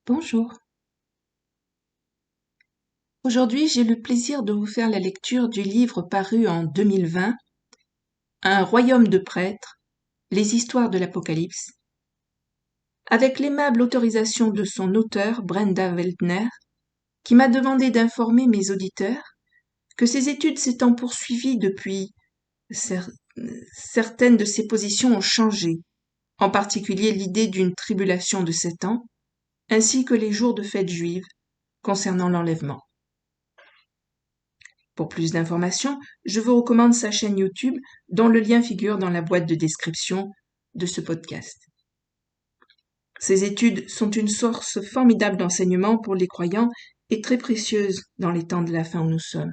Bonjour. Aujourd'hui, j'ai le plaisir de vous faire la lecture du livre paru en 2020, Un royaume de prêtres, les histoires de l'Apocalypse, avec l'aimable autorisation de son auteur, Brenda Weltner, qui m'a demandé d'informer mes auditeurs que ses études s'étant poursuivies depuis, cer- certaines de ses positions ont changé, en particulier l'idée d'une tribulation de 7 ans, ainsi que les jours de fête juive concernant l'enlèvement. Pour plus d'informations, je vous recommande sa chaîne YouTube dont le lien figure dans la boîte de description de ce podcast. Ces études sont une source formidable d'enseignement pour les croyants et très précieuse dans les temps de la fin où nous sommes.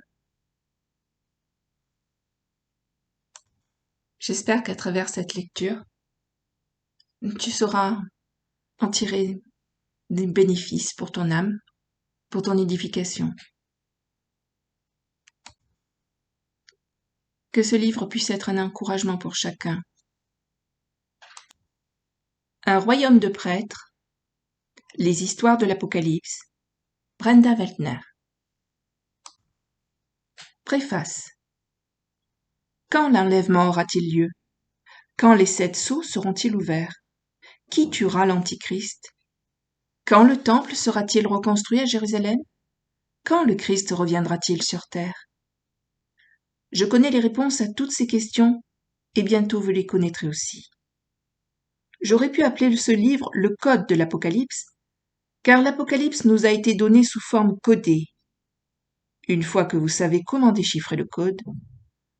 J'espère qu'à travers cette lecture, tu sauras en tirer des bénéfices pour ton âme, pour ton édification. Que ce livre puisse être un encouragement pour chacun. Un royaume de prêtres, les histoires de l'Apocalypse, Brenda Weltner. Préface. Quand l'enlèvement aura-t-il lieu? Quand les 7 sceaux seront-ils ouverts? Qui tuera l'Antichrist? Quand le temple sera-t-il reconstruit à Jérusalem? Quand le Christ reviendra-t-il sur terre? Je connais les réponses à toutes ces questions, et bientôt vous les connaîtrez aussi. J'aurais pu appeler ce livre le Code de l'Apocalypse, car l'Apocalypse nous a été donné sous forme codée. Une fois que vous savez comment déchiffrer le code,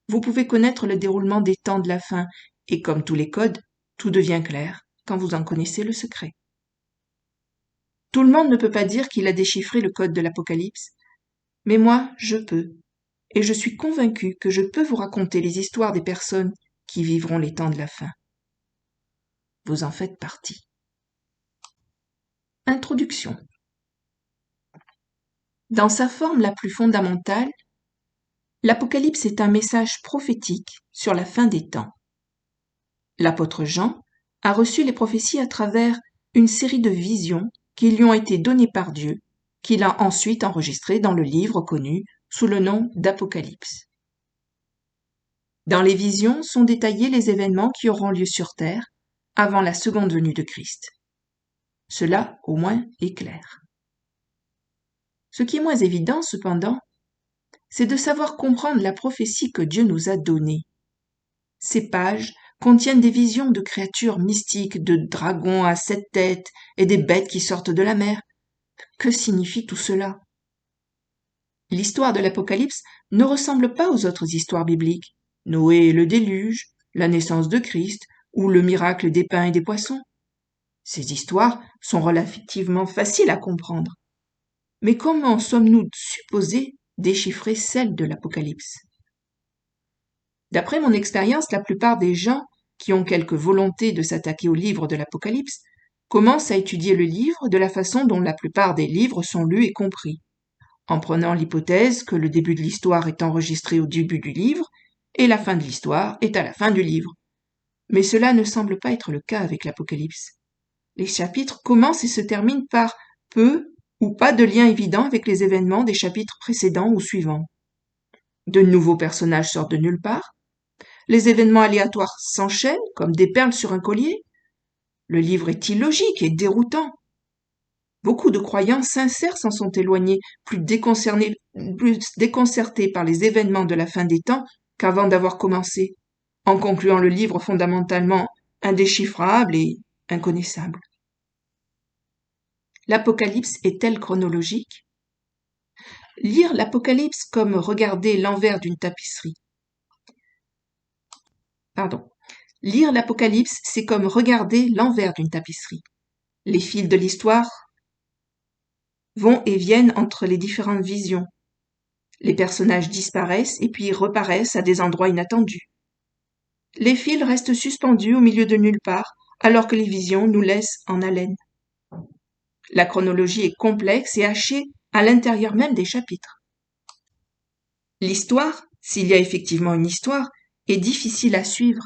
vous pouvez connaître le déroulement des temps de la fin, et comme tous les codes, tout devient clair quand vous en connaissez le secret. Tout le monde ne peut pas dire qu'il a déchiffré le code de l'Apocalypse, mais moi, je peux, et je suis convaincu que je peux vous raconter les histoires des personnes qui vivront les temps de la fin. Vous en faites partie. Introduction. Dans sa forme la plus fondamentale, l'Apocalypse est un message prophétique sur la fin des temps. L'apôtre Jean a reçu les prophéties à travers une série de visions qui lui ont été données par Dieu, qu'il a ensuite enregistrées dans le livre connu sous le nom d'Apocalypse. Dans les visions sont détaillés les événements qui auront lieu sur terre avant la seconde venue de Christ. Cela, au moins, est clair. Ce qui est moins évident, cependant, c'est de savoir comprendre la prophétie que Dieu nous a donnée. Ces pages contiennent des visions de créatures mystiques, de dragons à 7 têtes et des bêtes qui sortent de la mer. Que signifie tout cela? L'histoire de l'Apocalypse ne ressemble pas aux autres histoires bibliques. Noé et le déluge, la naissance de Christ ou le miracle des pains et des poissons. Ces histoires sont relativement faciles à comprendre. Mais comment sommes-nous supposés déchiffrer celles de l'Apocalypse? D'après mon expérience, la plupart des gens qui ont quelque volonté de s'attaquer au livre de l'Apocalypse commencent à étudier le livre de la façon dont la plupart des livres sont lus et compris, en prenant l'hypothèse que le début de l'histoire est enregistré au début du livre et la fin de l'histoire est à la fin du livre. Mais cela ne semble pas être le cas avec l'Apocalypse. Les chapitres commencent et se terminent par peu ou pas de lien évident avec les événements des chapitres précédents ou suivants. De nouveaux personnages sortent de nulle part. Les événements aléatoires s'enchaînent comme des perles sur un collier. Le livre est illogique et déroutant. Beaucoup de croyants sincères s'en sont éloignés, plus déconcertés par les événements de la fin des temps qu'avant d'avoir commencé, en concluant le livre fondamentalement indéchiffrable et inconnaissable. L'Apocalypse est-elle chronologique? Lire l'Apocalypse comme regarder l'envers d'une tapisserie. Lire l'Apocalypse, c'est comme regarder l'envers d'une tapisserie. Les fils de l'histoire vont et viennent entre les différentes visions. Les personnages disparaissent et puis reparaissent à des endroits inattendus. Les fils restent suspendus au milieu de nulle part, alors que les visions nous laissent en haleine. La chronologie est complexe et hachée à l'intérieur même des chapitres. L'histoire, s'il y a effectivement une histoire, est difficile à suivre,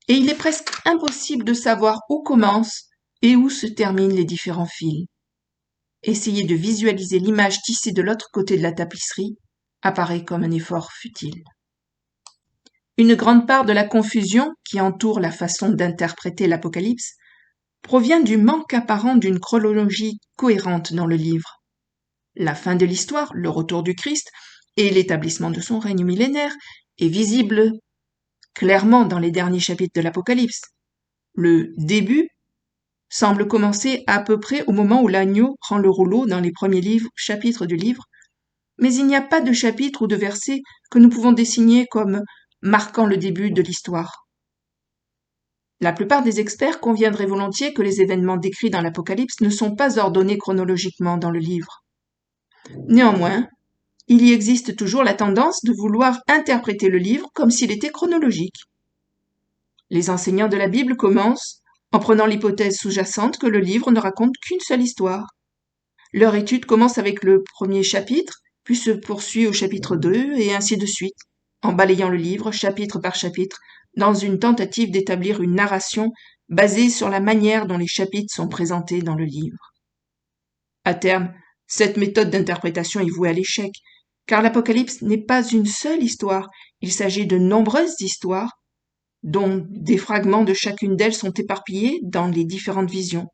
et il est presque impossible de savoir où commencent et où se terminent les différents fils. essayer de visualiser l'image tissée de l'autre côté de la tapisserie apparaît comme un effort futile. Une grande part de la confusion qui entoure la façon d'interpréter l'Apocalypse provient du manque apparent d'une chronologie cohérente dans le livre. La fin de l'histoire, le retour du Christ et l'établissement de son règne millénaire est visible clairement dans les derniers chapitres de l'Apocalypse. Le début semble commencer à peu près au moment où l'agneau prend le rouleau dans les premiers chapitres du livre, mais il n'y a pas de chapitre ou de verset que nous pouvons désigner comme marquant le début de l'histoire. La plupart des experts conviendraient volontiers que les événements décrits dans l'Apocalypse ne sont pas ordonnés chronologiquement dans le livre. Néanmoins, il y existe toujours la tendance de vouloir interpréter le livre comme s'il était chronologique. Les enseignants de la Bible commencent en prenant l'hypothèse sous-jacente que le livre ne raconte qu'une seule histoire. Leur étude commence avec le premier chapitre, puis se poursuit au chapitre 2, et ainsi de suite, en balayant le livre chapitre par chapitre, dans une tentative d'établir une narration basée sur la manière dont les chapitres sont présentés dans le livre. À terme, cette méthode d'interprétation est vouée à l'échec, car l'Apocalypse n'est pas une seule histoire, il s'agit de nombreuses histoires, dont des fragments de chacune d'elles sont éparpillés dans les différentes visions.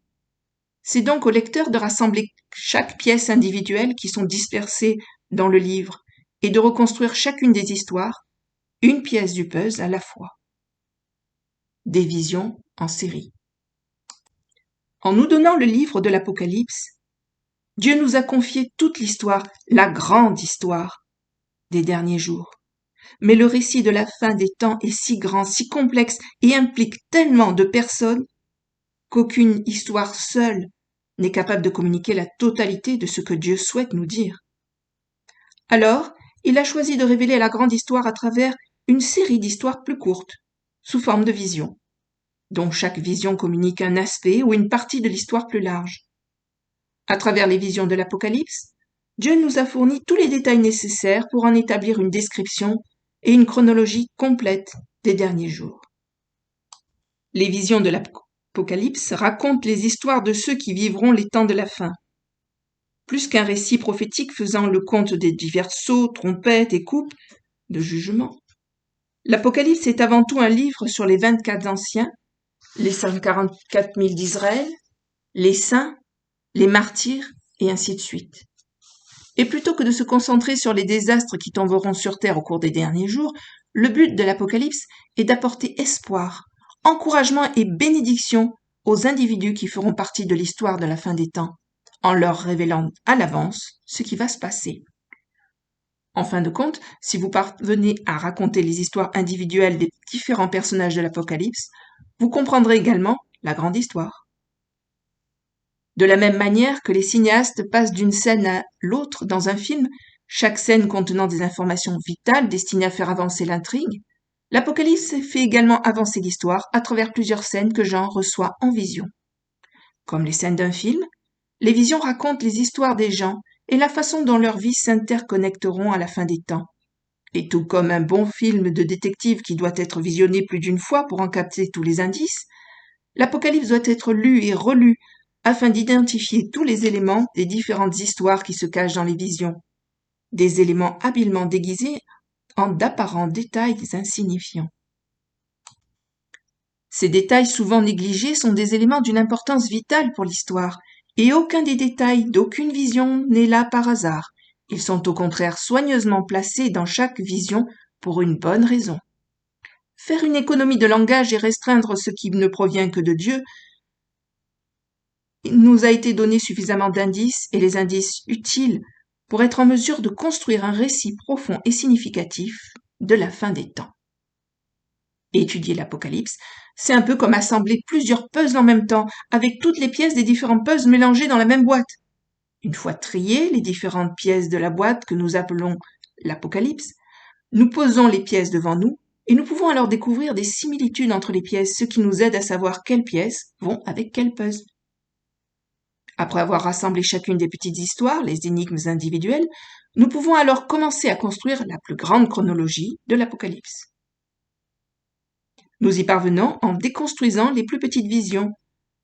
C'est donc au lecteur de rassembler chaque pièce individuelle qui sont dispersées dans le livre et de reconstruire chacune des histoires, une pièce du puzzle à la fois. Des visions en série. En nous donnant le livre de l'Apocalypse, Dieu nous a confié toute l'histoire, la grande histoire des derniers jours. Mais le récit de la fin des temps est si grand, si complexe et implique tellement de personnes qu'aucune histoire seule n'est capable de communiquer la totalité de ce que Dieu souhaite nous dire. Alors, il a choisi de révéler la grande histoire à travers une série d'histoires plus courtes, sous forme de visions, dont chaque vision communique un aspect ou une partie de l'histoire plus large. À travers les visions de l'Apocalypse, Dieu nous a fourni tous les détails nécessaires pour en établir une description et une chronologie complète des derniers jours. Les visions de l'Apocalypse racontent les histoires de ceux qui vivront les temps de la fin. Plus qu'un récit prophétique faisant le compte des divers sauts, trompettes et coupes de jugement, l'Apocalypse est avant tout un livre sur les 24 anciens, les 144 000 d'Israël, les saints, les martyrs, et ainsi de suite. Et plutôt que de se concentrer sur les désastres qui tomberont sur terre au cours des derniers jours, le but de l'Apocalypse est d'apporter espoir, encouragement et bénédiction aux individus qui feront partie de l'histoire de la fin des temps, en leur révélant à l'avance ce qui va se passer. En fin de compte, si vous parvenez à raconter les histoires individuelles des différents personnages de l'Apocalypse, vous comprendrez également la grande histoire. De la même manière que les cinéastes passent d'une scène à l'autre dans un film, chaque scène contenant des informations vitales destinées à faire avancer l'intrigue, l'Apocalypse fait également avancer l'histoire à travers plusieurs scènes que Jean reçoit en vision. Comme les scènes d'un film, les visions racontent les histoires des gens et la façon dont leurs vies s'interconnecteront à la fin des temps. Et tout comme un bon film de détective qui doit être visionné plus d'une fois pour en capter tous les indices, l'Apocalypse doit être lu et relu afin d'identifier tous les éléments des différentes histoires qui se cachent dans les visions, des éléments habilement déguisés en d'apparents détails insignifiants. Ces détails souvent négligés sont des éléments d'une importance vitale pour l'histoire, et aucun des détails d'aucune vision n'est là par hasard. Ils sont au contraire soigneusement placés dans chaque vision pour une bonne raison. Faire une économie de langage et restreindre ce qui ne provient que de Dieu nous a été donné suffisamment d'indices et les indices utiles pour être en mesure de construire un récit profond et significatif de la fin des temps. Étudier l'Apocalypse, c'est un peu comme assembler plusieurs puzzles en même temps, avec toutes les pièces des différents puzzles mélangées dans la même boîte. Une fois triées les différentes pièces de la boîte que nous appelons l'Apocalypse, nous posons les pièces devant nous et nous pouvons alors découvrir des similitudes entre les pièces, ce qui nous aide à savoir quelles pièces vont avec quel puzzle. Après avoir rassemblé chacune des petites histoires, les énigmes individuelles, nous pouvons alors commencer à construire la plus grande chronologie de l'Apocalypse. Nous y parvenons en déconstruisant les plus petites visions,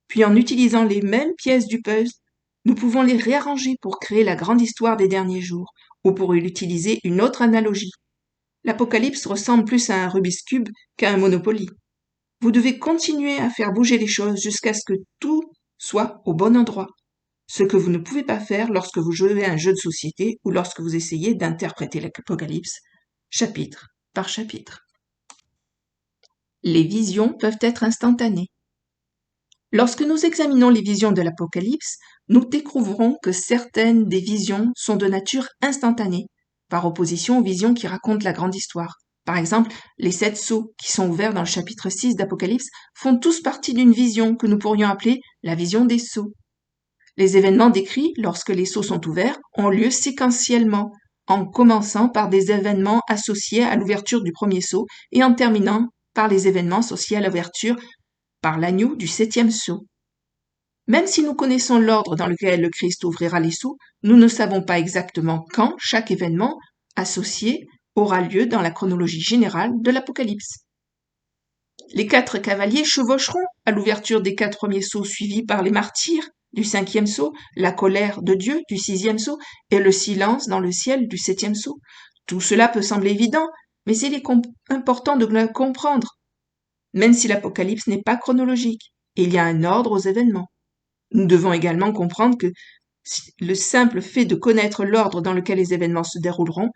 puis en utilisant les mêmes pièces du puzzle, Nous pouvons les réarranger pour créer la grande histoire des derniers jours, ou pour utiliser une autre analogie. L'Apocalypse ressemble plus à un Rubik's Cube qu'à un Monopoly. Vous devez continuer à faire bouger les choses jusqu'à ce que tout soit au bon endroit. Ce que vous ne pouvez pas faire lorsque vous jouez à un jeu de société ou lorsque vous essayez d'interpréter l'Apocalypse, chapitre par chapitre. Les visions peuvent être instantanées. Lorsque nous examinons les visions de l'Apocalypse, nous découvrons que certaines des visions sont de nature instantanée, par opposition aux visions qui racontent la grande histoire. Par exemple, les 7 sceaux qui sont ouverts dans le chapitre 6 d'Apocalypse font tous partie d'une vision que nous pourrions appeler la vision des sceaux. Les événements décrits lorsque les sceaux sont ouverts ont lieu séquentiellement, en commençant par des événements associés à l'ouverture du premier sceau et en terminant par les événements associés à l'ouverture par l'agneau du 7e sceau. Même si nous connaissons l'ordre dans lequel le Christ ouvrira les sceaux, nous ne savons pas exactement quand chaque événement associé aura lieu dans la chronologie générale de l'Apocalypse. Les 4 cavaliers chevaucheront à l'ouverture des 4 premiers sceaux suivis par les martyrs du 5e sceau, la colère de Dieu du 6e sceau et le silence dans le ciel du 7e sceau. Tout cela peut sembler évident, mais il est important de le comprendre. Même si l'Apocalypse n'est pas chronologique, il y a un ordre aux événements. Nous devons également comprendre que le simple fait de connaître l'ordre dans lequel les événements se dérouleront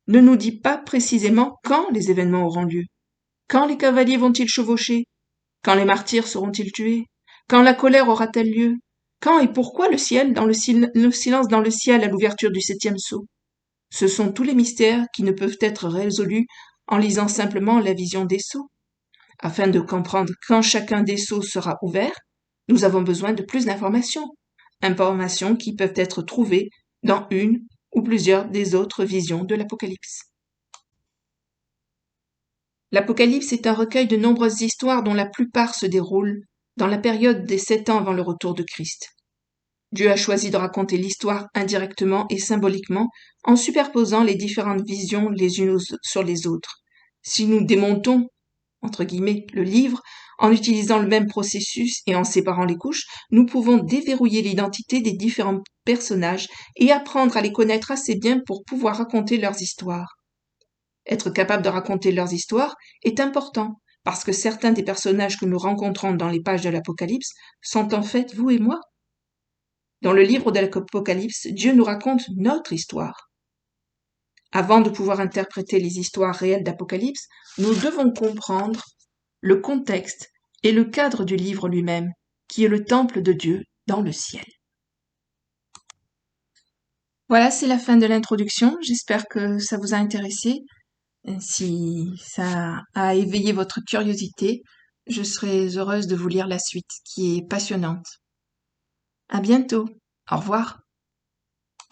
ne nous dit pas précisément quand les événements auront lieu. Quand les cavaliers vont-ils chevaucher? Quand les martyrs seront-ils tués? Quand la colère aura-t-elle lieu? Quand et pourquoi le silence dans le ciel à l'ouverture du 7e sceau? Ce sont tous les mystères qui ne peuvent être résolus en lisant simplement la vision des sceaux. Afin de comprendre quand chacun des sceaux sera ouvert, nous avons besoin de plus d'informations, informations qui peuvent être trouvées dans une ou plusieurs des autres visions de l'Apocalypse. L'Apocalypse est un recueil de nombreuses histoires dont la plupart se déroulent dans la période des 7 ans avant le retour de Christ. Dieu a choisi de raconter l'histoire indirectement et symboliquement en superposant les différentes visions les unes sur les autres. Si nous démontons, entre guillemets, le livre, en utilisant le même processus et en séparant les couches, nous pouvons déverrouiller l'identité des différents personnages et apprendre à les connaître assez bien pour pouvoir raconter leurs histoires. Être capable de raconter leurs histoires est important, parce que certains des personnages que nous rencontrons dans les pages de l'Apocalypse sont en fait vous et moi. Dans le livre de l'Apocalypse, Dieu nous raconte notre histoire. Avant de pouvoir interpréter les histoires réelles d'Apocalypse, nous devons comprendre le contexte et le cadre du livre lui-même, qui est le temple de Dieu dans le ciel. Voilà, c'est la fin de l'introduction. J'espère que ça vous a intéressé. Si ça a éveillé votre curiosité, je serai heureuse de vous lire la suite, qui est passionnante. À bientôt. Au revoir.